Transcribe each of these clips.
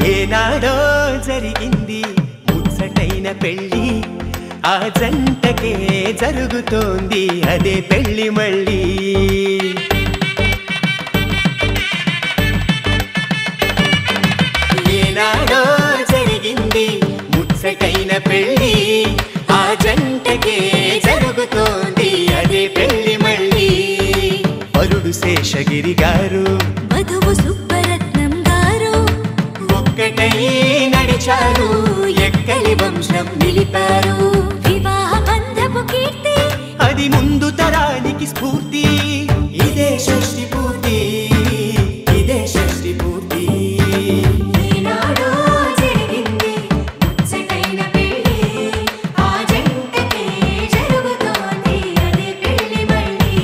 ఏనాడో జరిగింది ముచ్చటైన పెళ్ళి ఆ జంటకే జరుగుతోంది అదే పెళ్ళి మళ్ళీ ఏనాడో జరిగింది ముచ్చటైన పెళ్ళి ఆ జంటకే జరుగుతోంది అదే పెళ్ళి మళ్ళీ వరుడు శేషగిరి గారు వధువు సుబ్బరత్నం గారు ఒక్కటై నడిచారు ఎక్కలి వంశం నిలిపారు వివాహ బంధపు కీర్తి అది ముందు తరానికి స్ఫూర్తి ఇదే షష్ఠి పూర్తి ఇదే షష్ఠి పూర్తి ఏనాడో జరిగింది ముచ్చటైన పెళ్ళి ఆ జంటకే జరుగుతోంది అదే పెళ్ళి మళ్ళీ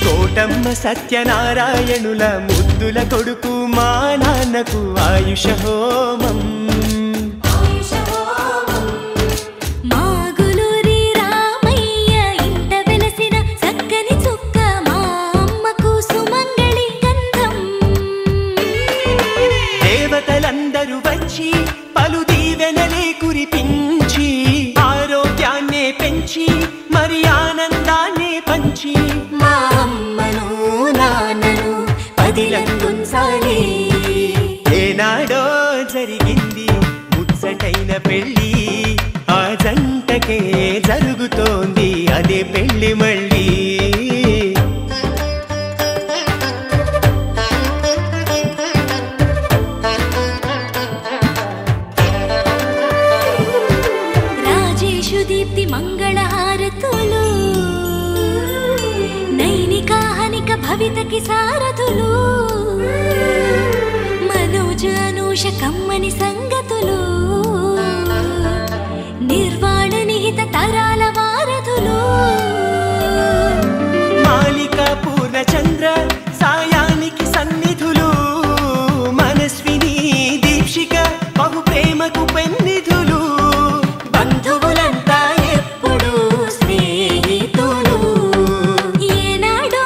కోటమ్మ సత్యనారాయణుల ముద్దుల కొడుకు మా నాన్నకు ఆయుష హోమం మాగులూరి రామయ్య ఇంట వెలసిన చక్కని చుక్క మా అమ్మకు సుమంగళి గంధం దేవతలందరూ వచ్చి పలు దీవెనలే కురిపించి ఆరోగ్యాన్నే పెంచి మరి ఆనందాన్నే పంచి మా అమ్మను నాన్నను పదిలంగుంచాలి ఏనాడో జరిగింది ముచ్చటైన పెళ్ళి ఆ జంటకే జరుగుతోంది అదే పెళ్ళి మళ్ళీ రాజేషు దీప్తి మంగళహారతులు నైనికాహనిక భవితకి సారథులు మనోజ అనూష కమ్మని సంగతులు నిర్వాణ నిహిత తరాల వారధులు మాలిక పూర్ణచంద్ర సాయానికి సన్నిధులు మనస్విని దీక్షిక బహు ప్రేమకు పెన్నిధులు బంధువులంతా ఎప్పుడు స్నేహితులు ఏనాడో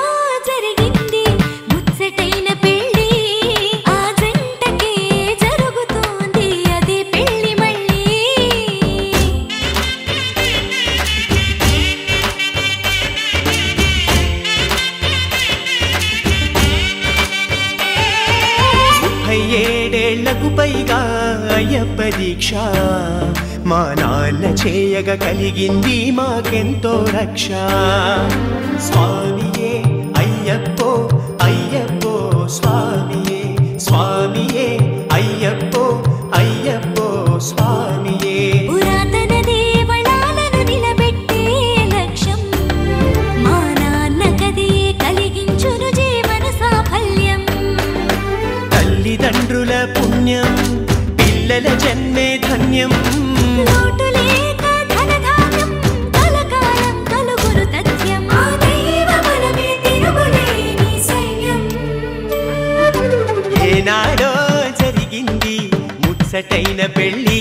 జరిగింది ముచ్చటైన పెళ్ళి ఆ జంటకే జరుగుతోంది అదే పెళ్ళి మళ్ళీ ఏడేళ్లకు పైగా అయ్యప్ప దీక్ష మా నాన్న చేయగ కలిగింది మాకెంతో రక్ష స్వామియే అయ్యప్పో అయ్యప్పో స్వామియే స్వామియే అయ్యప్పో అయ్యప్పో స్వామియే పురాతన దేవళాలను నిలబెట్టే లక్ష్యం మా నాన్నకదే కలిగించును జీవన సాఫల్యం తల్లిదండ్రుల పుణ్యం పిల్లల జన్మే ధన్యం లోటు లేక ధనధాన్యం కలకాలం కలుగురు తథ్యం ఆ దైవ బలమే తిరుగులేని సైన్యం ఏనాడో జరిగింది ముచ్చటైన పెళ్ళి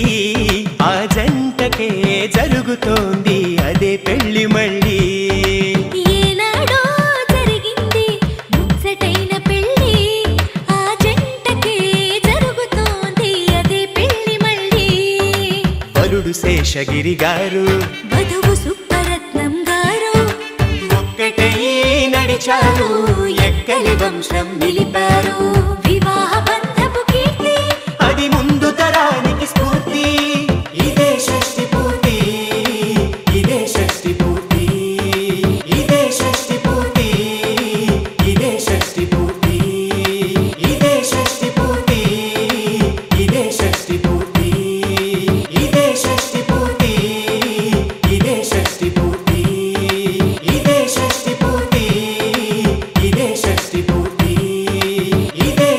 ఆ జంటకే జరుగుతోంది అదే పెళ్ళి మళ్ళీ ఏనాడో జరిగింది ముచ్చటైన పెళ్ళి ఆ జంటకే జరుగుతోంది అదే పెళ్ళి మళ్ళీ వరుడు శేషగిరి గారు వధువు సుబ్బరత్నం గారు ఒక్కటై నడిచారు ఎక్కలి వంశం నిలిపారు వివాహ బంధపు కీర్తి అది ముందు తరానికి స్ఫూర్తి ఇదే షష్ఠి పూర్తి ఇదే షష్ఠి పూర్తి ఇదే షష్ఠి పూర్తి ఇదే షష్ఠి పూర్తి ఇదే షష్ఠి పూర్తి ఇదే షష్ఠి పూర్తి ఇదే షష్ఠి పూర్తి ఇదే షష్ఠి పూర్తి ఇదే షష్ఠి పూర్తి ఇదే షష్ఠి పూర్తి ఇదే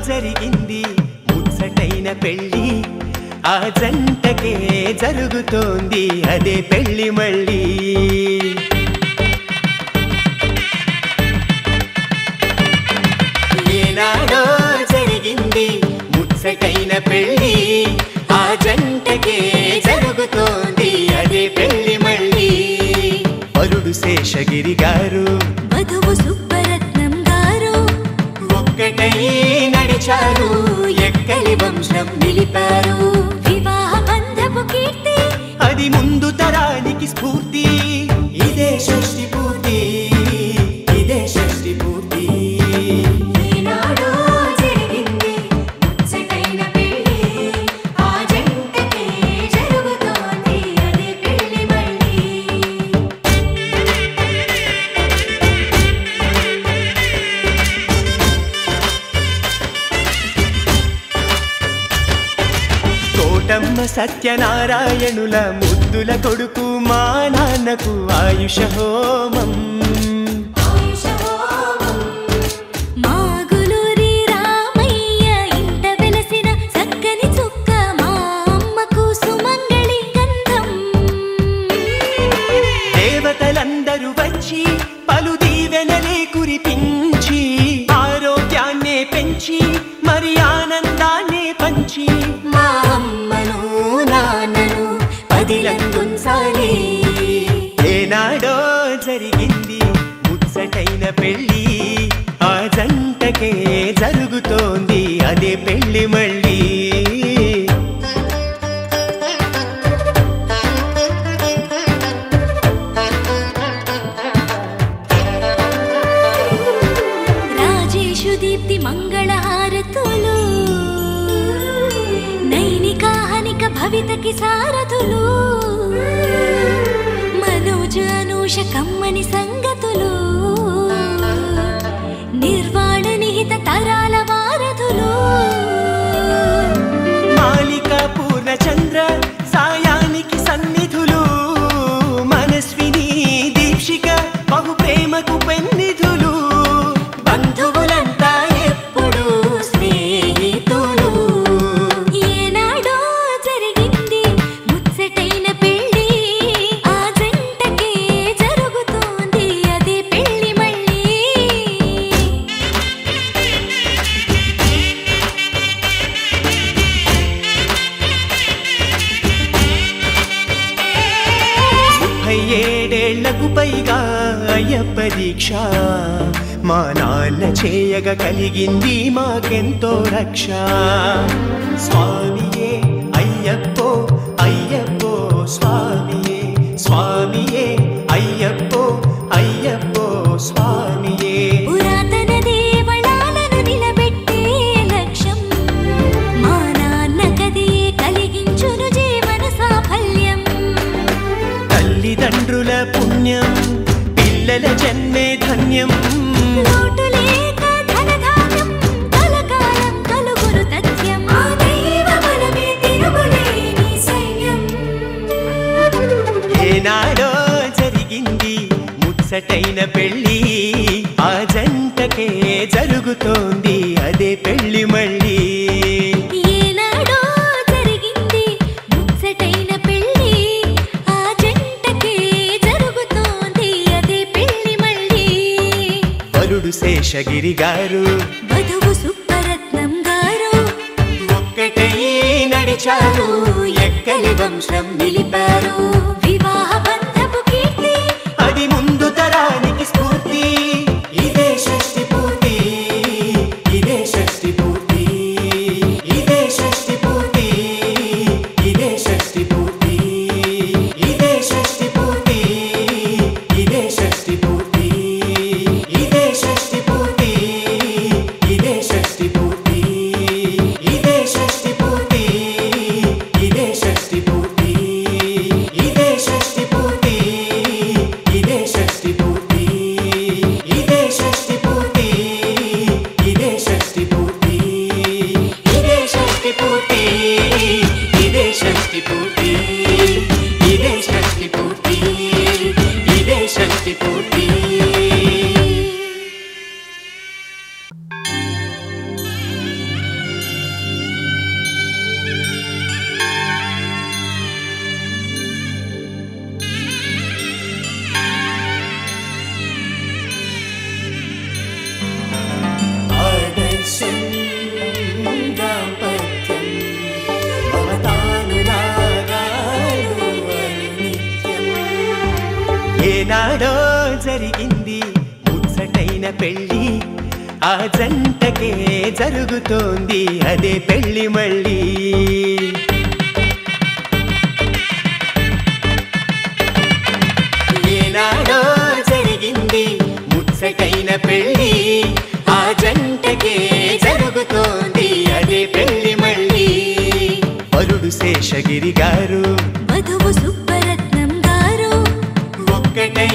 జరిగింది ముచ్చటైన పెళ్ళి ఆ జంటకే జరుగుతోంది అదే పెళ్ళి మళ్ళీ ఏనాడో జరిగింది ముచ్చటైన పెళ్ళి ఆ జంటకే జరుగుతోంది అదే పెళ్ళి మళ్ళీ వరుడు శేషగిరి గారు వధువు సుబ్బరత్నం గారు ఒక్కటై నడిచారు ఎక్కలి వంశం నిలిపారు వివాహ బంధపు కీర్తి అది ముందు తరానికి స్ఫూర్తి ఇదే షష్ఠి పూర్తి ఇదే షష్ఠి పూర్తి ఏనాడో జరిగింది ముచ్చటైన పెళ్ళి ఆ జంటకే జరుగుతోంది అదే పెళ్ళి మళ్ళీ కోటమ్మ సత్యనారాయణుల ముద్దుల కొడుకు మా నాన్నకు ఆయుష హోమం మాగులూరి రామయ్య ఇంట వెలసిన చక్కని చుక్క మా అమ్మకు సుమంగళి గంధం దేవతలందరూ వచ్చి పలు దీవెనలే కురిపించి ఆరోగ్యాన్నే పెంచి మరి ఆనందాన్నే పంచి మా అమ్మను నాన్నను పదిలంగుంచాలి ఏనాడో జరిగింది ముచ్చటైన పెళ్ళి ఆ జంటకే జరుగుతోంది అదే పెళ్ళి మళ్ళీ రాజేషు దీప్తి మంగళహారతులు నైనికాహనిక భవితకి సారథులు మనోజ అనూష కమ్మని సంగతులు నిర్వాణ నిహిత తరాల వారధులు మాలిక పూర్ణచంద్ర సాయానికి సన్నిధులు మనస్విని దీక్షిక బహు ప్రేమకు పెన్నిధులు బంధువులంతా ఎప్పుడు స్నేహితులు ఏనాడో జరిగింది ముచ్చటైన పెళ్ళి ఆ జంటకే జరుగుతోంది అదే పెళ్ళి మళ్ళీ ఏడేళ్లకు పైగా అయ్యప్ప దీక్ష మా నాన్న చేయగా కలిగింది మాకెంతో రక్ష స్వామియే అయ్యప్పో అయ్యప్పో స్వామియే స్వామియే అయ్యప్పో అయ్యప్పో స్వామియే పురాతన దేవళాలను నిలబెట్టే లక్ష్యం మా నాన్న కదే కలిగించును జీవన సాఫల్యం తల్లిదండ్రుల పుణ్యం పిల్లల జన్మే ధన్యం లోటు లేక ధనధాన్యం కలకాలం కలుగును తథ్యం ఆ దైవ బలమే తిరుగులేని సైన్యం ఏనాడో జరిగింది ముచ్చటైన పెళ్ళి ఆ జంటకే జరుగుతోంది అదే పెళ్ళి మళ్ళీ ఏనాడో జరిగింది ముచ్చటైన పెళ్ళి ఆ జంటకే జరుగుతోంది అదే పెళ్ళి మళ్ళీ వరుడు శేషగిరి గారు వధువు సుబ్బరత్నం గారు ఒక్కటై నడిచారు ఎక్కలి వంశం నిలిపారు వివాహ బంధపు కీర్తి అది ముందు తరానికి స్ఫూర్తి ఇదే షష్ఠి పూర్తి ఇదే షష్ఠి పూర్తి ఇదే షష్ఠి పూర్తి ఇదే షష్ఠి పూర్తి ఇదే షష్ఠి పూర్తి ఇదే షష్ఠి పూర్తి ఇదే షష్ఠి పూర్తి ఇదే షష్ఠి పూర్తి ఇదే షష్ఠి పూర్తి ఇదే షష్ఠి పూర్తి ఇదే షష్ఠి పూర్తి ఇదే షష్ఠి పూర్తి ఇదే షష్ఠి పూర్తి ఇదే షష్ఠి పూర్తి ఇదే షష్ఠి పూర్తి ఇదే షష్ఠి పూర్తి ఇదే షష్ఠి పూర్తి ఇదే షష్ఠి పూర్తి జరిగింది ముచ్చటైన పెళ్ళి ఆ జంటకే జరుగుతోంది అదే పెళ్ళి మళ్ళీ ఏనాడో జరిగింది ముచ్చటైన పెళ్ళి ఆ జంటకే జరుగుతోంది అదే పెళ్ళి మళ్ళీ వరుడు శేషగిరి గారు వధువు సుబ్బరత్నం గారు ఒక్కటై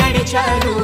నడిచారు